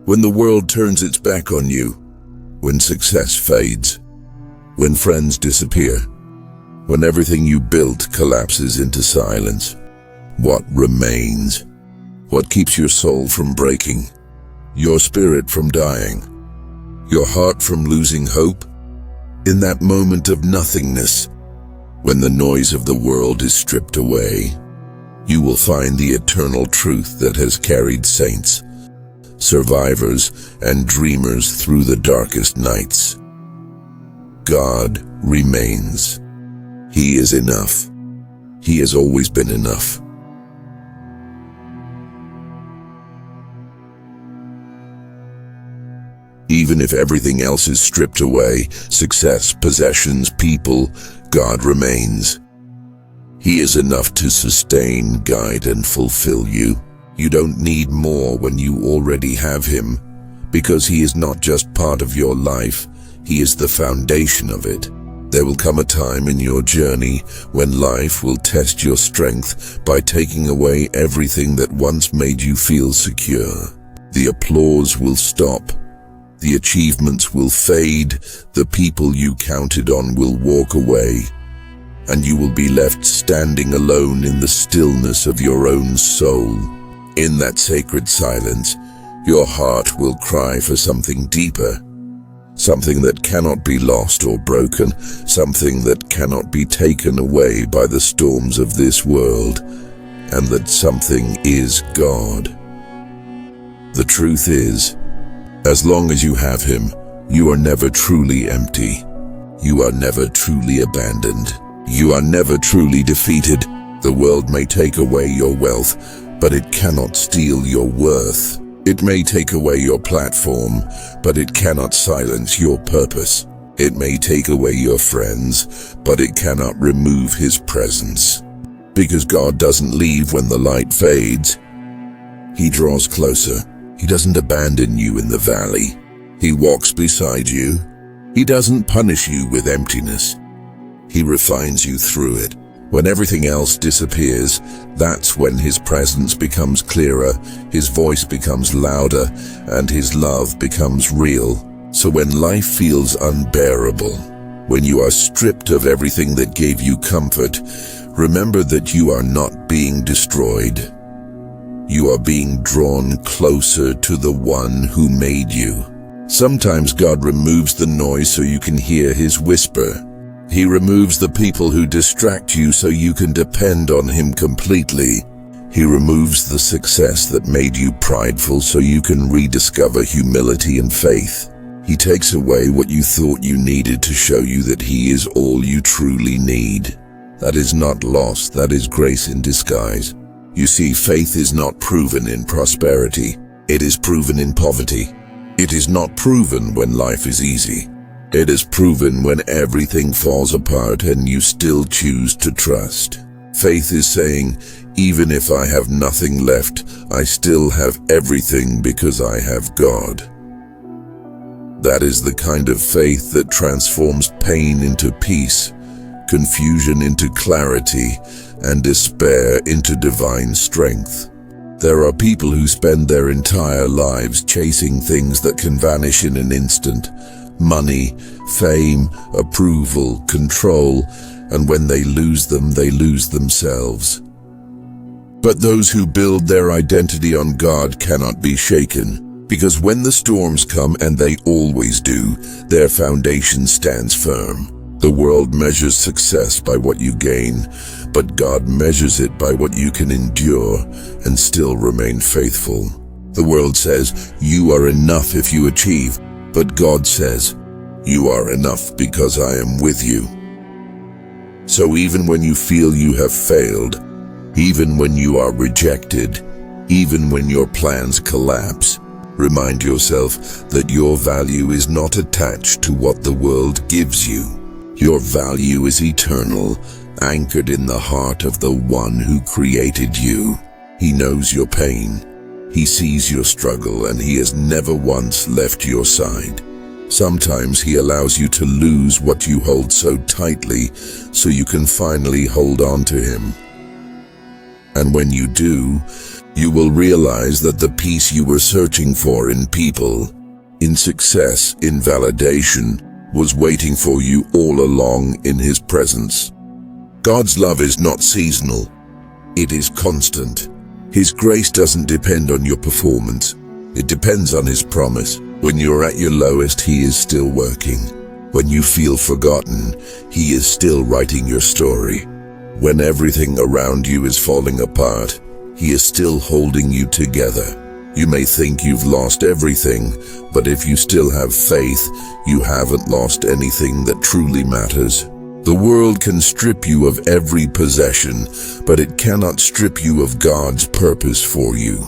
When the world turns its back on you, when success fades, when friends disappear, when everything you built collapses into silence, what remains? What keeps your soul from breaking, your spirit from dying, your heart from losing hope? In that moment of nothingness, when the noise of the world is stripped away, you will find the eternal truth that has carried saints, survivors, and dreamers through the darkest nights. God remains. He is enough. He has always been enough. Even if everything else is stripped away, success, possessions, people, God remains. He is enough to sustain, guide, and fulfill you. You don't need more when you already have Him, because He is not just part of your life, He is the foundation of it. There will come a time in your journey when life will test your strength by taking away everything that once made you feel secure. The applause will stop. The achievements will fade, the people you counted on will walk away, and you will be left standing alone in the stillness of your own soul. In that sacred silence, your heart will cry for something deeper, something that cannot be lost or broken, something that cannot be taken away by the storms of this world, and that something is God. The truth is, as long as you have Him, you are never truly empty. You are never truly abandoned. You are never truly defeated. The world may take away your wealth, but it cannot steal your worth. It may take away your platform, but it cannot silence your purpose. It may take away your friends, but it cannot remove His presence. Because God doesn't leave when the light fades. He draws closer. He doesn't abandon you in the valley. He walks beside you. He doesn't punish you with emptiness. He refines you through it. When everything else disappears, that's when His presence becomes clearer, His voice becomes louder, and His love becomes real. So when life feels unbearable, when you are stripped of everything that gave you comfort, remember that you are not being destroyed. You are being drawn closer to the One who made you. Sometimes God removes the noise so you can hear His whisper. He removes the people who distract you so you can depend on Him completely. He removes the success that made you prideful so you can rediscover humility and faith. He takes away what you thought you needed to show you that He is all you truly need. That is not loss, that is grace in disguise. You see, faith is not proven in prosperity. It is proven in poverty. It is not proven when life is easy. It is proven when everything falls apart and you still choose to trust. Faith is saying, even if I have nothing left, I still have everything because I have God. That is the kind of faith that transforms pain into peace, confusion into clarity, and despair into divine strength. There are people who spend their entire lives chasing things that can vanish in an instant. Money, fame, approval, control, and when they lose them, they lose themselves. But those who build their identity on God cannot be shaken, because when the storms come, and they always do, their foundation stands firm. The world measures success by what you gain, but God measures it by what you can endure and still remain faithful. The world says, you are enough if you achieve, but God says, you are enough because I am with you. So even when you feel you have failed, even when you are rejected, even when your plans collapse, remind yourself that your value is not attached to what the world gives you. Your value is eternal, anchored in the heart of the One who created you. He knows your pain. He sees your struggle, and He has never once left your side. Sometimes He allows you to lose what you hold so tightly so you can finally hold on to Him. And when you do, You will realize that the peace you were searching for in people, in success, in validation, was waiting for you all along in His presence. God's love is not seasonal. It is constant. His grace doesn't depend on your performance. It depends on His promise. When you're at your lowest, He is still working. When you feel forgotten, He is still writing your story. When everything around you is falling apart, He is still holding you together. You may think you've lost everything, but if you still have faith, you haven't lost anything that truly matters. The world can strip you of every possession, but it cannot strip you of God's purpose for you.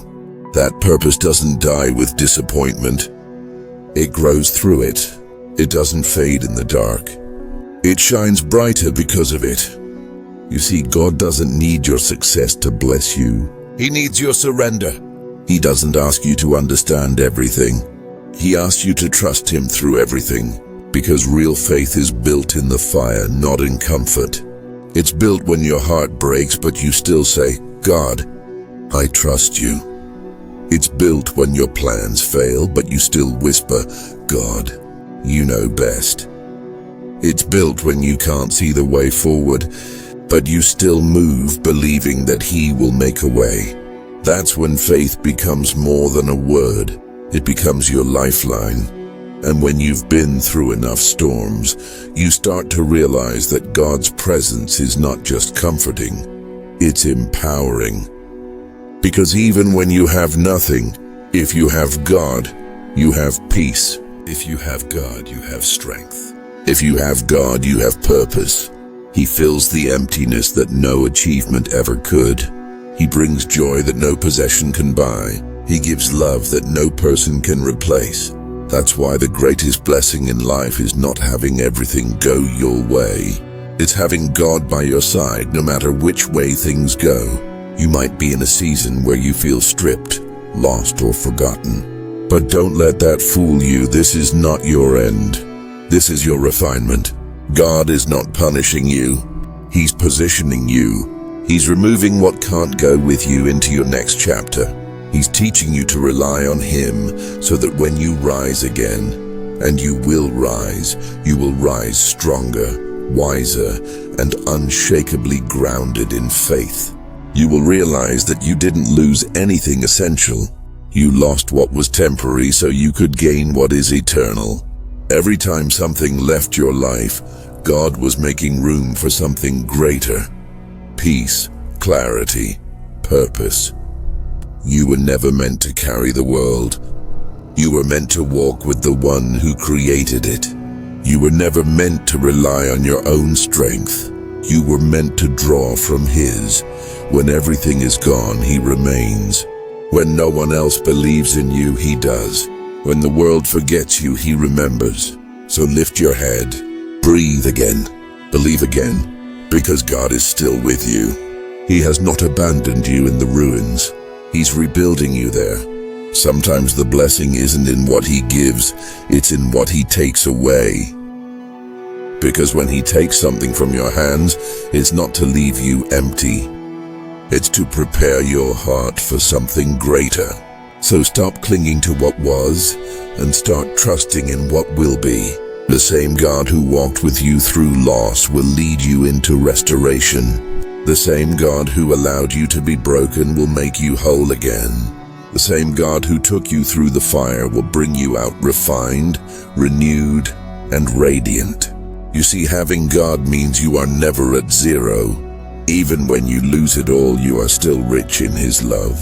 That purpose doesn't die with disappointment. It grows through it. It doesn't fade in the dark. It shines brighter because of it. You see, God doesn't need your success to bless you. He needs your surrender. He doesn't ask you to understand everything. He asks you to trust Him through everything, because real faith is built in the fire, not in comfort. It's built when your heart breaks, but you still say, God, I trust you. It's built when your plans fail, but you still whisper, God, you know best. It's built when you can't see the way forward, but you still move, believing that He will make a way. That's when faith becomes more than a word. It becomes your lifeline. And when you've been through enough storms, you start to realize that God's presence is not just comforting, it's empowering. Because even when you have nothing, if you have God, you have peace. If you have God, you have strength. If you have God, you have purpose. He fills the emptiness that no achievement ever could. He brings joy that no possession can buy. He gives love that no person can replace. That's why the greatest blessing in life is not having everything go your way. It's having God by your side no matter which way things go. You might be in a season where you feel stripped, lost, or forgotten. But don't let that fool you. This is not your end. This is your refinement. God is not punishing you. He's positioning you. He's removing what can't go with you into your next chapter. He's teaching you to rely on Him so that when you rise again, and you will rise stronger, wiser, and unshakably grounded in faith. You will realize that you didn't lose anything essential. You lost what was temporary so you could gain what is eternal. Every time something left your life, God was making room for something greater. Peace, clarity, purpose. You were never meant to carry the world. You were meant to walk with the one who created it. You were never meant to rely on your own strength. You were meant to draw from His. When everything is gone, He remains. When no one else believes in you, He does. When the world forgets you, He remembers. So lift your head, breathe again, believe again. Because God is still with you. He has not abandoned you in the ruins. He's rebuilding you there. Sometimes the blessing isn't in what He gives, it's in what He takes away. Because when He takes something from your hands, it's not to leave you empty. It's to prepare your heart for something greater. So stop clinging to what was and start trusting in what will be. The same God who walked with you through loss will lead you into restoration. The same God who allowed you to be broken will make you whole again. The same God who took you through the fire will bring you out refined, renewed, and radiant. You see, having God means you are never at zero. Even when you lose it all, you are still rich in His love.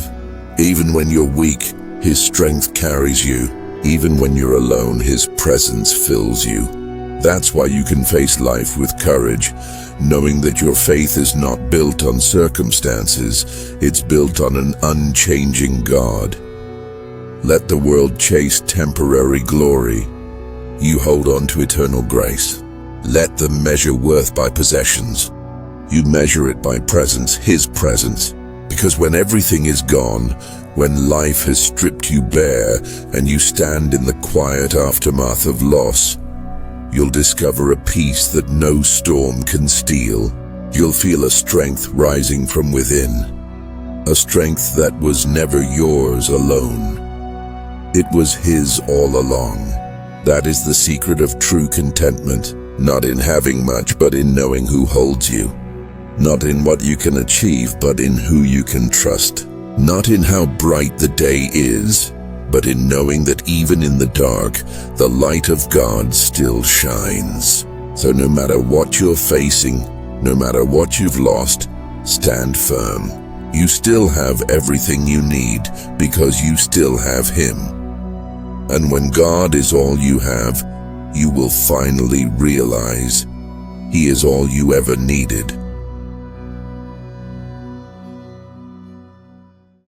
Even when you're weak, His strength carries you. Even when you're alone, His presence fills you. That's why you can face life with courage, knowing that your faith is not built on circumstances, it's built on an unchanging God. Let the world chase temporary glory. You hold on to eternal grace. Let them measure worth by possessions. You measure it by presence, His presence. Because when everything is gone, when life has stripped you bare and you stand in the quiet aftermath of loss, you'll discover a peace that no storm can steal. You'll feel a strength rising from within, a strength that was never yours alone. It was His all along. That is the secret of true contentment, not in having much, but in knowing who holds you. Not in what you can achieve, but in who you can trust. Not in how bright the day is, but in knowing that even in the dark, the light of God still shines. So no matter what you're facing, no matter what you've lost, stand firm. You still have everything you need because you still have Him. And when God is all you have, you will finally realize He is all you ever needed.